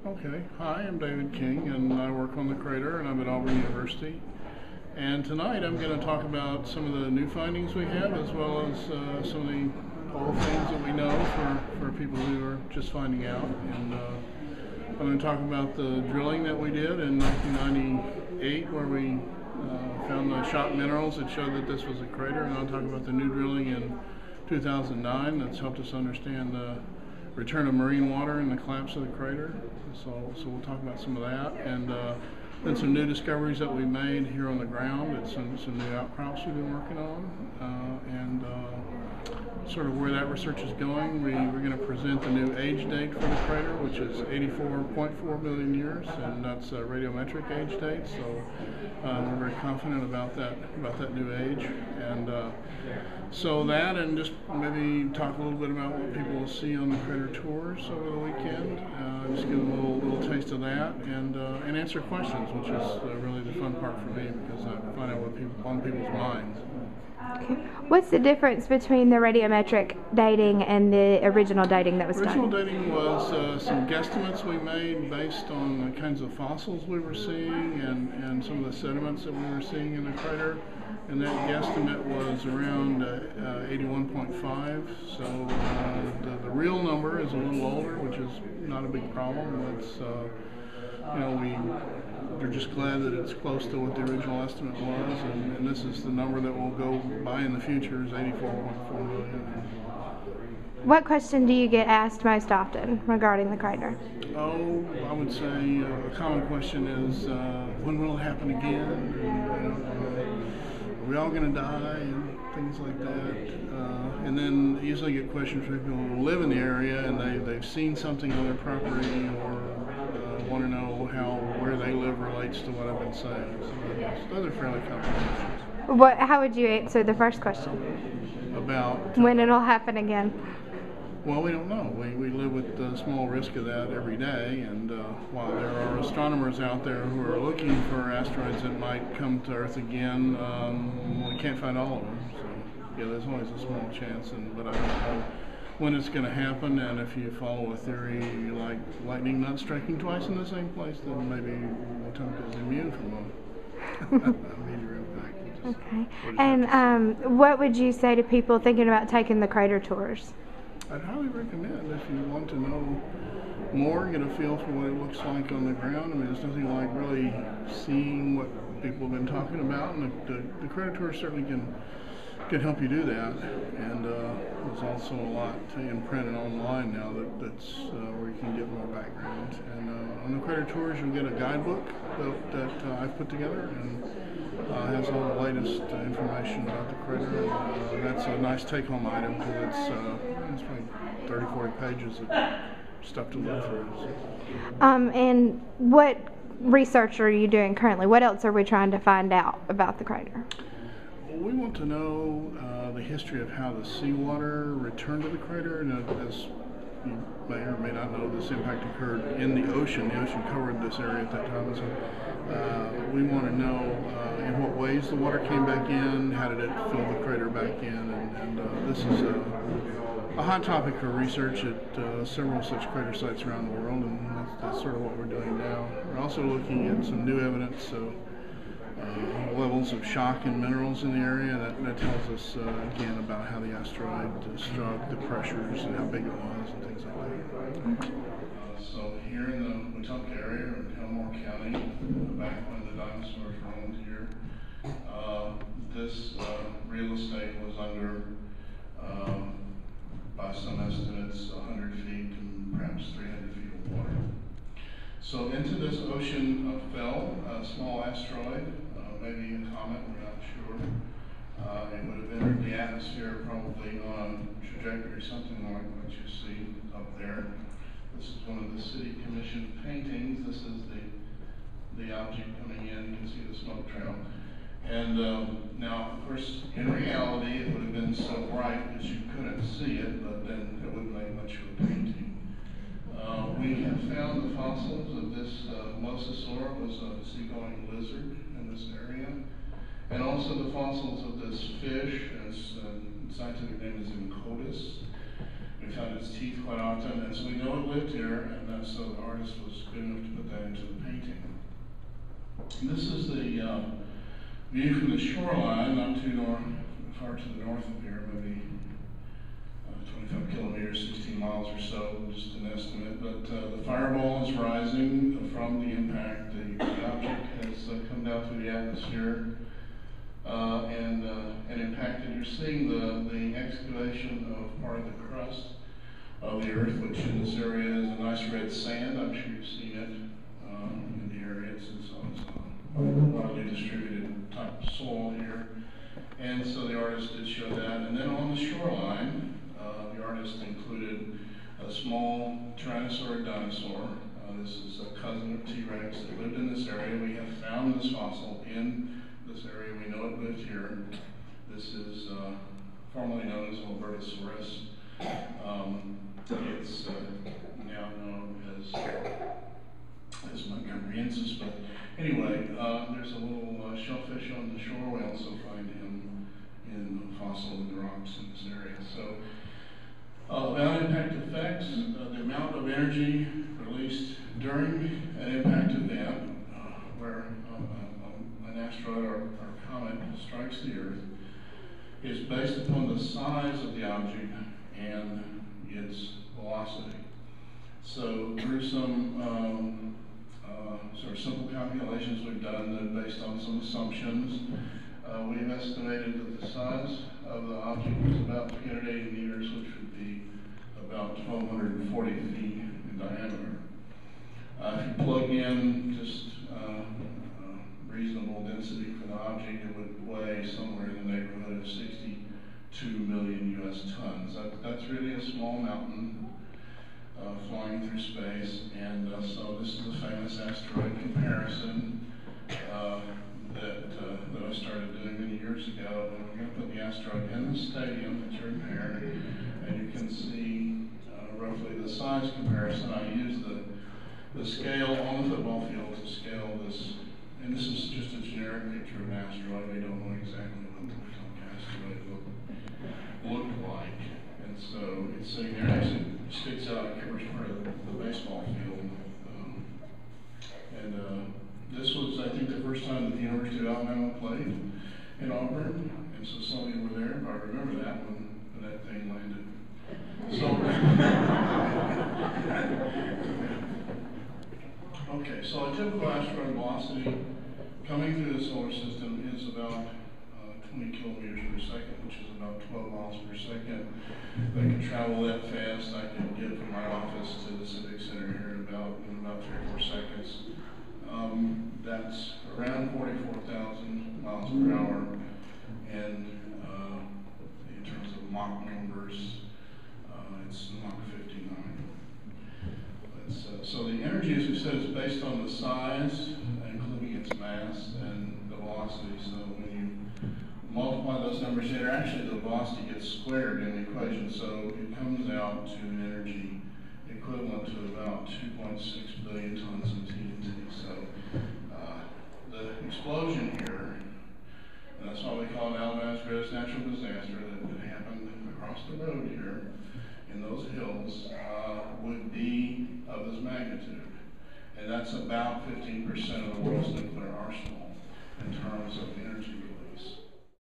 Okay, hi, I'm David King, and I work on the crater, and I'm at Auburn University. And tonight I'm going to talk about some of the new findings we have, as well as some of the old things that we know for people who are just finding out. And I'm going to talk about the drilling that we did in 1998, where we found the shock minerals that showed that this was a crater, and I'll talk about the new drilling in 2009 that's helped us understand the return of marine water and the collapse of the crater. So we'll talk about some of that, and then some new discoveries that we made here on the ground, and some new outcrops we've been working on, and sort of where that research is going. We're going to present the new age date for the crater, which is 84.4 million years, and that's a radiometric age date. So we're very confident about that new age, and so that, and just maybe talk a little bit about what people will see on the crater tours over the weekend. Just give them a little taste of that, and answer questions, which is really the fun part for me, because I find out what's on people's minds. Okay. What's the difference between the radiometric dating and the original dating that was done? Original dating was some guesstimates we made based on the kinds of fossils we were seeing and some of the sediments that we were seeing in the crater. And that guesstimate was around 81.5. So the real number is a little older, which is not a big problem. It's we're just glad that it's close to what the original estimate was, and this is the number that will go by in the future, is 84.4 million. What question do you get asked most often regarding the crater? Oh, I would say a common question is, when will it happen again? Are we all going to die? And things like that. And then usually get questions from people who live in the area and they've seen something on their property, or want to know where they live relates to what I've been saying. So those are fairly common questions. How would you answer the first question? About when it'll happen again? Well, we don't know. We live with the small risk of that every day, and while there are astronomers out there who are looking for asteroids that might come to Earth again, we can't find all of them. So yeah, there's always a small chance, but I don't know when it's going to happen. And if you follow a theory like lightning not striking twice in the same place, then maybe Wetumpka is immune from a meteor impact. Okay. And what would you say to people thinking about taking the crater tours? I'd highly recommend, if you want to know more, get a feel for what it looks like on the ground. I mean, there's nothing like really seeing what people have been talking about, and the crater tour certainly can help you do that. And there's also a lot in print and online now that's where you can get more background. And on the crater tours, you'll get a guidebook that I've put together, and has all the latest information about the crater. And that's a nice take-home item, because it's probably 30, 40 pages of stuff to look through. So. And what research are you doing currently? What else are we trying to find out about the crater? Well, we want to know the history of how the seawater returned to the crater. And as you may or may not know, this impact occurred in the ocean. The ocean covered this area at that time. So we want to know in what ways the water came back in, how did it fill the crater back in, and this is a hot topic for research at several such crater sites around the world, and that's sort of what we're doing now. We're also looking at some new evidence of levels of shock and minerals in the area. That tells us again about how the asteroid struck, the pressures, and how big it was, and things like that. So here in the Wetumpka area, in Elmore County, back when the dinosaurs roamed here, this real estate was under, by some estimates, 100 feet and perhaps 300 feet of water. So into this ocean fell a small asteroid, maybe a comet, we're not sure. It would have entered the atmosphere probably on a trajectory something like what you see up there. This is one of the city commission paintings. This is the object coming in. You can see the smoke trail. And now, of course, in reality, it would have been so bright that you couldn't see it, but then it wouldn't make much of a painting. We have found the fossils of this mosasaur, was a seagoing lizard in this area, and also the fossils of this fish. Its scientific name is Incotus. We We found its teeth quite often, and so we know it lived here, and so the artist was good enough to put that into the painting. And this is the view from the shoreline, not too far to the north of here, maybe 25 kilometers, 16 miles or so, just an estimate. But the fireball is rising from the impact. The object has come down through the atmosphere and impacted. You're seeing the excavation of part of the crust of the earth, which in this area is a nice red sand. I'm sure you've seen it in the area. It's a widely distributed type of soil here. And so the artist did show that. And then on the shoreline, the artist included a small Tyrannosaurus dinosaur. This is a cousin of T-Rex that lived in this area. We have found this fossil in this area. We know it lived here. This is formerly known as Albertosaurus. It's now known as Montgomeryensis, but anyway, there's a little shellfish on the shore. We also find him in fossil in the rocks in this area. So, about impact effects, the amount of energy released during an impact event, where an asteroid or comet strikes the Earth, is based upon the size of the object and its velocity. So through some sort of simple calculations we've done that based on some assumptions, we've estimated that the size of the object is about 380 meters, which would be about 1,240 feet in diameter. If you plug in just reasonable density for the object, it would weigh somewhere in the neighborhood of 62 million US tons. That's really a small mountain flying through space, and so this is a famous asteroid comparison that I started doing many years ago. And we're going to put the asteroid in the stadium that you're in here, and you can see roughly the size comparison. I used the scale on the football field to scale this, and this is just a generic picture of an asteroid. We don't know exactly what the Wetumpka asteroid looked like. And so it's sitting there, actually sticks out, it covers part of the baseball field. This was, I think, the first time that the University of Alabama played in Auburn, and so some of you were there. I remember that when that thing landed. Okay, so a typical asteroid velocity coming through the solar system is about 20 kilometers per second, which is about 12 miles per second. If I could travel that fast, I could get from my office to the Civic Center here in about 3 or 4 seconds. That's around 44,000 miles per hour, and in terms of Mach numbers, it's Mach 59. So the energy, as we said, is based on the size, including its mass, and the velocity. So when you multiply those numbers together, actually the velocity gets squared in the equation, so it comes out to an energy equivalent to about 2.6 billion tons of TNT. So the explosion here, and that's why we call it Alabama's greatest natural disaster, that happened across the road here in those hills, would be of this magnitude. And that's about 15% of the world's nuclear arsenal in terms of energy